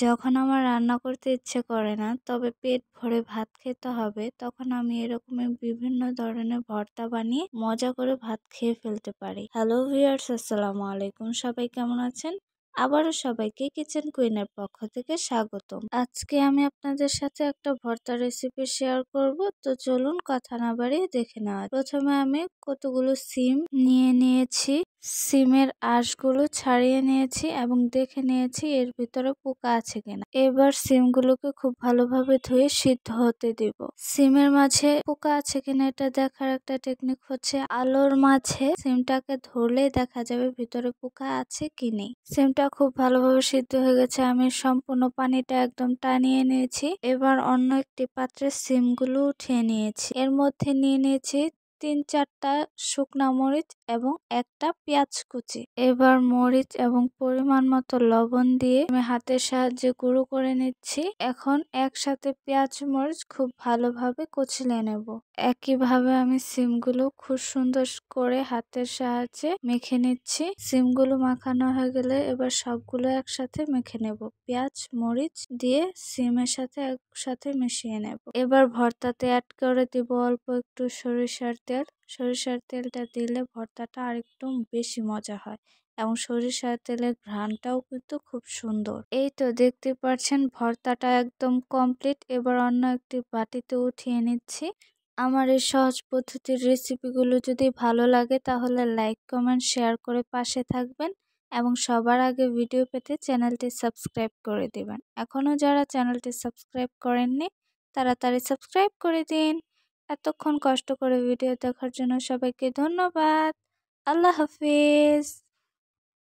যখন আমার রান্না করতে ইচ্ছে করে না তবে পেট ভরে ভাত খেতে হবে, তখন আমি এরকমই বিভিন্ন ধরনের ভর্তা বানিয়ে মজা করে ভাত খেয়ে ফেলতে পারি। হ্যালো ভিউয়ার্স, আসসালামু আলাইকুম। সবাই কেমন আছেন? আবারও সবাইকে কিচেন কুইনের পক্ষ থেকে স্বাগতম। আজকে আমি আপনাদের সাথে একটা ভর্তা রেসিপি শেয়ার করব, তো চলুন কথা না বাড়িয়ে দেখে নেওয়া। প্রথমে আমি কতগুলো সিম নিয়ে নিয়েছি, সিমের আঁশগুলো ছাড়িয়ে নিয়েছি এবং দেখে নিয়েছি এর ভিতরে পোকা আছে কিনা। এবার সিমগুলোকে খুব ভালোভাবে ধুয়ে সিদ্ধ হতে দিব। সিমের মাঝে পোকা আছে কিনা এটা দেখার একটা টেকনিক হচ্ছে আলোর মাঝে সিমটাকে ধরলে দেখা যাবে ভিতরে পোকা আছে কি নেই। সিমটা খুব ভালোভাবে সিদ্ধ হয়ে গেছে, আমি সম্পূর্ণ পানিটা একদম টানিয়ে নিয়েছি। এবার অন্য একটি পাত্রে সিমগুলো উঠিয়ে নিয়েছি। এর মধ্যে নিয়ে নিয়েছি 3-4টা শুকনা মরিচ এবং একটা পেঁয়াজ কুচি। এবার মরিচ এবং পরিমাণ মতো লবণ দিয়ে আমি হাতের সাহায্যে গুঁড়ো করে নিচ্ছি। এখন একসাথে পেঁয়াজ মরিচ খুব ভালোভাবে কচলে নেব। একইভাবে আমি সিমগুলো খুব সুন্দর করে হাতের সাহায্যে মেখে নিচ্ছি। সিমগুলো মাখানো হয়ে গেলে এবার সবগুলো একসাথে মেখে নেব। পেঁয়াজ মরিচ দিয়ে সিমের সাথে একসাথে মিশিয়ে নেব। এবার ভর্তাতে অ্যাড করে দিব অল্প একটু সরিষার তেল। সরিষার তেলটা দিলে ভর্তাটা আরেকটু বেশি মজা হয় এবং সরিষার তেলের ঘ্রাণটাও কিন্তু খুব সুন্দর। এই তো দেখতে পাচ্ছেন ভর্তাটা একদম কমপ্লিট। এবার অন্য একটি বাটিতে উঠিয়ে নিচ্ছি। আমার এই সহজ পদ্ধতির রেসিপিগুলো যদি ভালো লাগে তাহলে লাইক কমেন্ট শেয়ার করে পাশে থাকবেন এবং সবার আগে ভিডিও পেতে চ্যানেলটি সাবস্ক্রাইব করে দিবেন। এখনও যারা চ্যানেলটি সাবস্ক্রাইব করেননি তাড়াতাড়ি সাবস্ক্রাইব করে দিন। এতক্ষণ কষ্ট করে ভিডিও দেখার জন্য সবাইকে ধন্যবাদ। আল্লাহ হাফিজ।